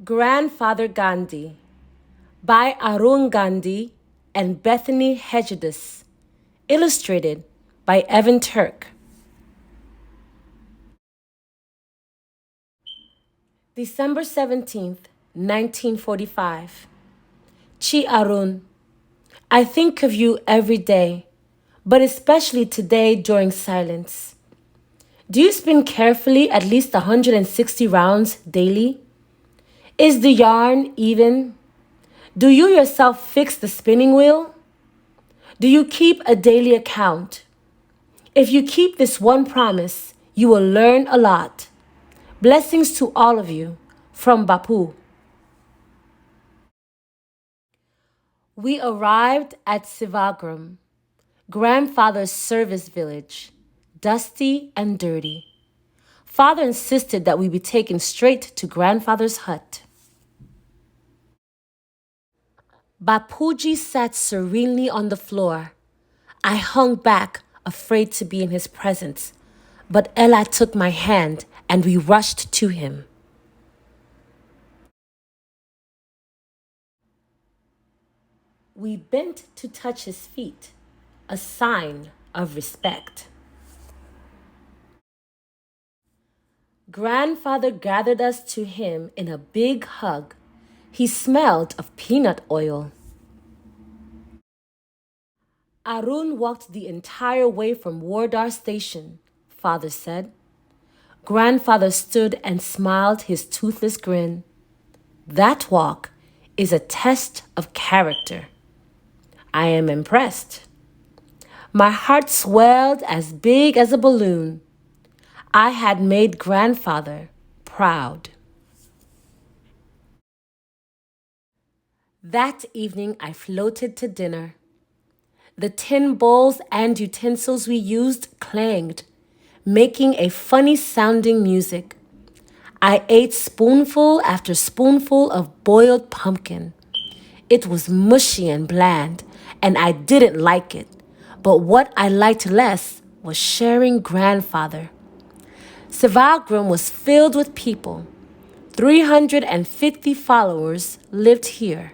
Grandfather Gandhi by Arun Gandhi and Bethany Hegedus. Illustrated by Evan Turk. December 17th, 1945. Chi Arun, I think of you every day, but especially today during silence. Do you spin carefully at least 160 rounds daily? Is the yarn even? Do you yourself fix the spinning wheel? Do you keep a daily account? If you keep this one promise, you will learn a lot. Blessings to all of you from Bapu. We arrived at Sevagram, grandfather's service village, dusty and dirty. Father insisted that we be taken straight to grandfather's hut. Bapuji sat serenely on the floor. I hung back, afraid to be in his presence, but Ella took my hand and we rushed to him. We bent to touch his feet, a sign of respect. Grandfather gathered us to him in a big hug. He smelled of peanut oil. Arun walked the entire way from Wardar Station, Father said. Grandfather stood and smiled his toothless grin. That walk is a test of character. I am impressed. My heart swelled as big as a balloon. I had made grandfather proud. That evening I floated to dinner. The tin bowls and utensils we used clanged, making a funny sounding music. I ate spoonful after spoonful of boiled pumpkin. It was mushy and bland, and I didn't like it. But what I liked less was sharing grandfather. Sevagram was filled with people. 350 followers lived here.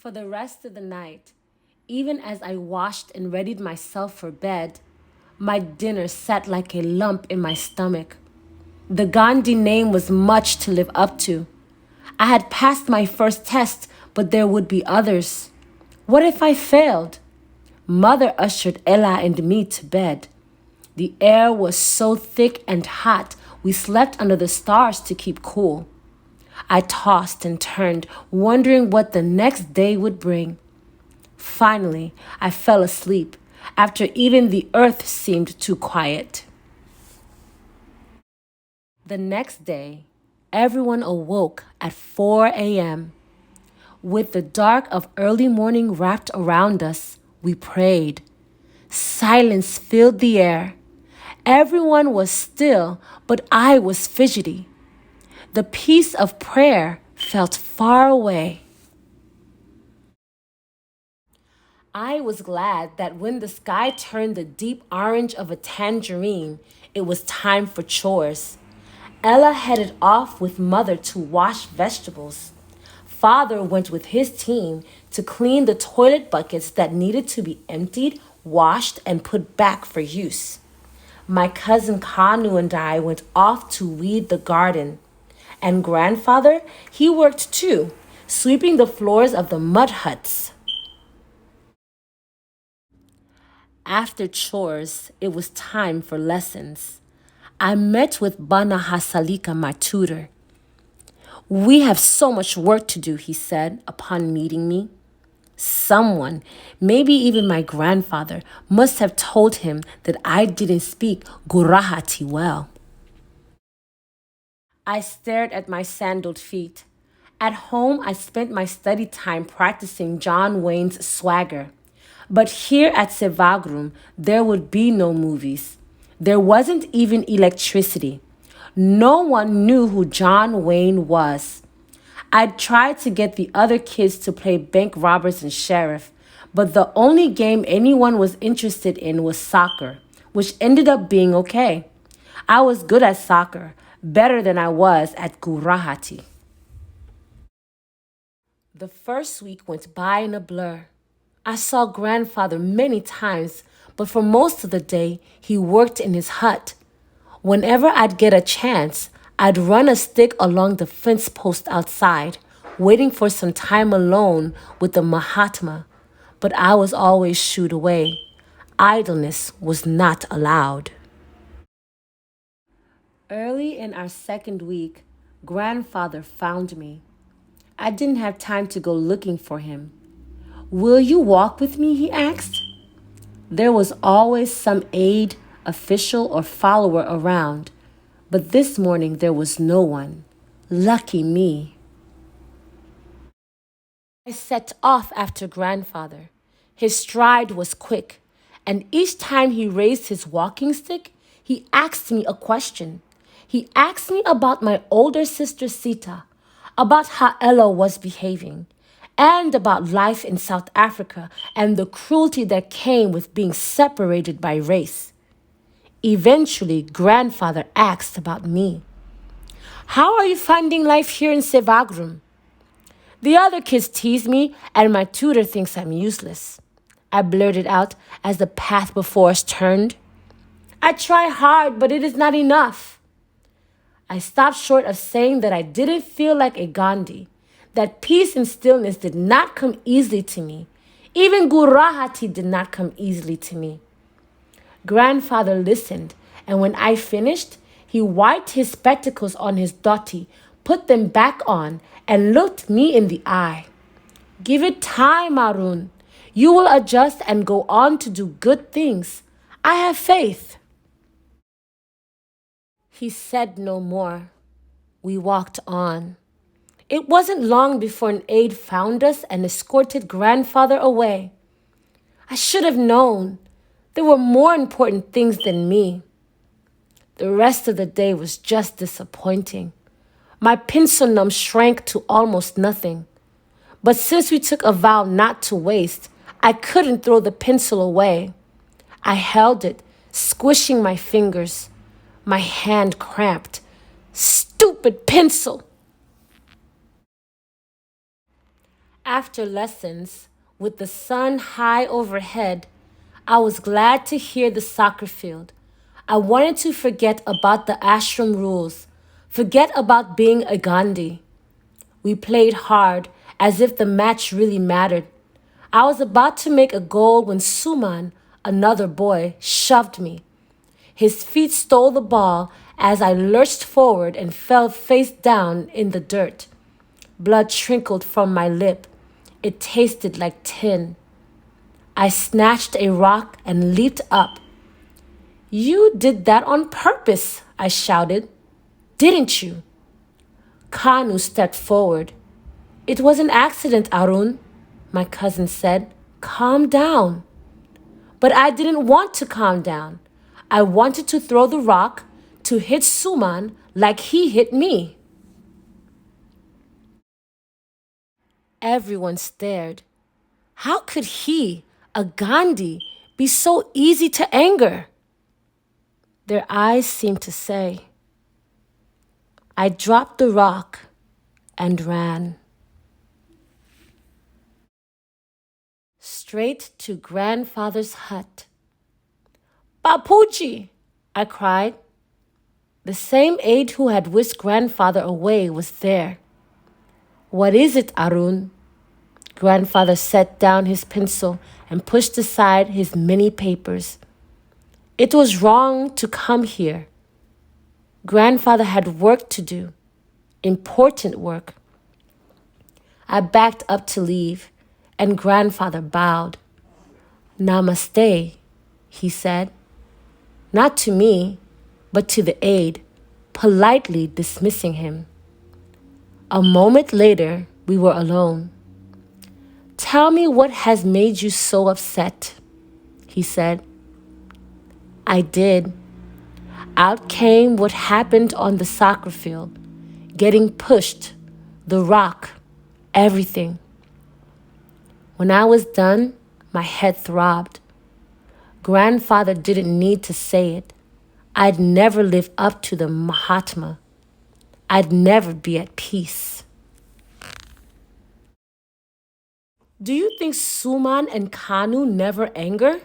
For the rest of the night, even as I washed and readied myself for bed, my dinner sat like a lump in my stomach. The Gandhi name was much to live up to. I had passed my first test, but there would be others. What if I failed? Mother ushered Ella and me to bed. The air was so thick and hot, we slept under the stars to keep cool. I tossed and turned, wondering what the next day would bring. Finally, I fell asleep, after even the earth seemed too quiet. The next day, everyone awoke at 4 a.m. With the dark of early morning wrapped around us, we prayed. Silence filled the air. Everyone was still, but I was fidgety. The peace of prayer felt far away. I was glad that when the sky turned the deep orange of a tangerine, it was time for chores. Ella headed off with Mother to wash vegetables. Father went with his team to clean the toilet buckets that needed to be emptied, washed, and put back for use. My cousin Kanu and I went off to weed the garden. And grandfather, he worked too, sweeping the floors of the mud huts. After chores, it was time for lessons. I met with Bana Hasalika, my tutor. We have so much work to do, he said upon meeting me. Someone, maybe even my grandfather, must have told him that I didn't speak Gurahati well. I stared at my sandaled feet. At home, I spent my study time practicing John Wayne's swagger. But here at Sevagram, there would be no movies. There wasn't even electricity. No one knew who John Wayne was. I'd tried to get the other kids to play bank robbers and sheriff, but the only game anyone was interested in was soccer, which ended up being okay. I was good at soccer, better than I was at Gurahati. The first week went by in a blur. I saw grandfather many times, but for most of the day, he worked in his hut. Whenever I'd get a chance, I'd run a stick along the fence post outside, waiting for some time alone with the Mahatma. But I was always shooed away. Idleness was not allowed. Early in our second week, grandfather found me. I didn't have time to go looking for him. "Will you walk with me?" he asked. There was always some aide, official, or follower around, but this morning there was no one. Lucky me. I set off after grandfather. His stride was quick, and each time he raised his walking stick, he asked me a question. He asked me about my older sister Sita, about how Ella was behaving, and about life in South Africa and the cruelty that came with being separated by race. Eventually, grandfather asked about me. "How are you finding life here in Sevagram?" "The other kids tease me, and my tutor thinks I'm useless," I blurted out as the path before us turned. "I try hard, but it is not enough." I stopped short of saying that I didn't feel like a Gandhi, that peace and stillness did not come easily to me. Even Gurahati did not come easily to me. Grandfather listened, and when I finished, he wiped his spectacles on his dhoti, put them back on, and looked me in the eye. "Give it time, Arun. You will adjust and go on to do good things. I have faith." He said no more. We walked on. It wasn't long before an aide found us and escorted grandfather away. I should have known. There were more important things than me. The rest of the day was just disappointing. My pencil num shrank to almost nothing. But since we took a vow not to waste, I couldn't throw the pencil away. I held it, squishing my fingers. My hand cramped. Stupid pencil! After lessons, with the sun high overhead, I was glad to hear the soccer field. I wanted to forget about the ashram rules, forget about being a Gandhi. We played hard, as if the match really mattered. I was about to make a goal when Suman, another boy, shoved me. His feet stole the ball as I lurched forward and fell face down in the dirt. Blood trickled from my lip. It tasted like tin. I snatched a rock and leaped up. "You did that on purpose," I shouted. "Didn't you?" Kanu stepped forward. "It was an accident, Arun," my cousin said. "Calm down." But I didn't want to calm down. I wanted to throw the rock, to hit Suman like he hit me. Everyone stared. How could he, a Gandhi, be so easy to anger? Their eyes seemed to say. I dropped the rock and ran. Straight to grandfather's hut. "Bapuji!" I cried. The same aide who had whisked grandfather away was there. "What is it, Arun?" Grandfather set down his pencil and pushed aside his many papers. It was wrong to come here. Grandfather had work to do, important work. I backed up to leave, and grandfather bowed. "Namaste," he said. Not to me, but to the aide, politely dismissing him. A moment later, we were alone. "Tell me what has made you so upset," he said. I did. Out came what happened on the soccer field, getting pushed, the rock, everything. When I was done, my head throbbed. Grandfather didn't need to say it. I'd never live up to the Mahatma I'd never be at peace. Do you think Suman and Kanu never anger?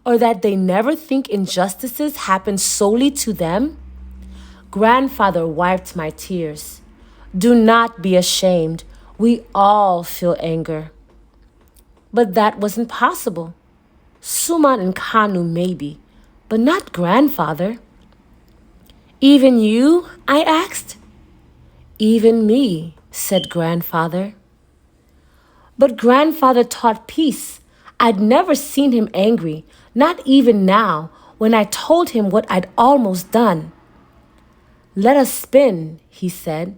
Or that they never think injustices happen solely to them? Grandfather wiped my tears. Do not be ashamed. We all feel anger. But that wasn't possible. Suman and Kanu maybe, but not grandfather. Even you? I asked. Even me, said grandfather. But grandfather taught peace. I'd never seen him angry, not even now when I told him what I'd almost done. Let us spin, he said,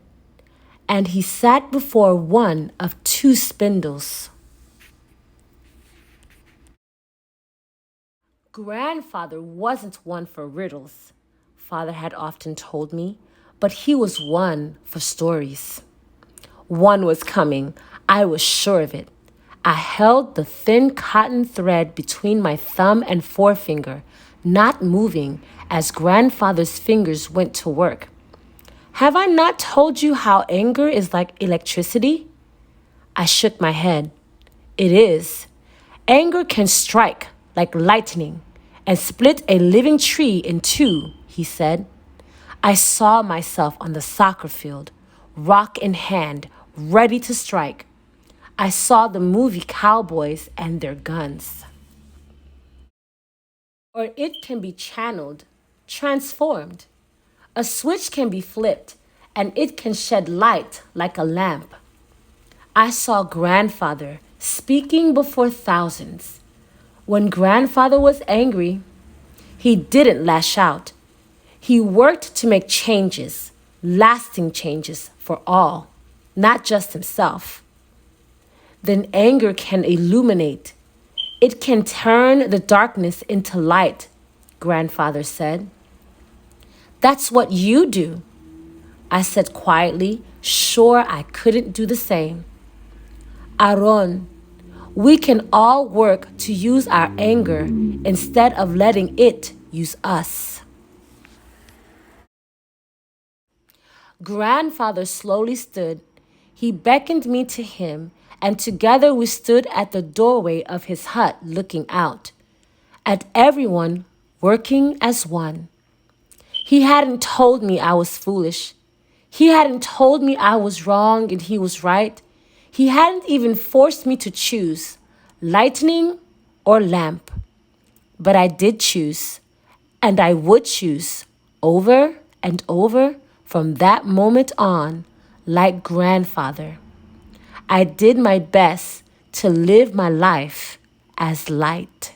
and he sat before one of two spindles. Grandfather wasn't one for riddles, father had often told me, but he was one for stories. One was coming, I was sure of it. I held the thin cotton thread between my thumb and forefinger, not moving as grandfather's fingers went to work. Have I not told you how anger is like electricity? I shook my head. It is. Anger can strike like lightning and split a living tree in two, he said. I saw myself on the soccer field, rock in hand, ready to strike. I saw the movie cowboys and their guns. Or it can be channeled, transformed. A switch can be flipped, and it can shed light like a lamp. I saw grandfather speaking before thousands. When grandfather was angry, he didn't lash out. He worked to make changes, lasting changes for all, not just himself. Then anger can illuminate. It can turn the darkness into light, grandfather said. That's what you do, I said quietly, sure I couldn't do the same. Arun, we can all work to use our anger instead of letting it use us. Grandfather slowly stood. He beckoned me to him, and together we stood at the doorway of his hut looking out, at everyone working as one. He hadn't told me I was foolish. He hadn't told me I was wrong and he was right. He hadn't even forced me to choose, lightning or lamp. But I did choose, and I would choose over and over from that moment on, like grandfather. I did my best to live my life as light.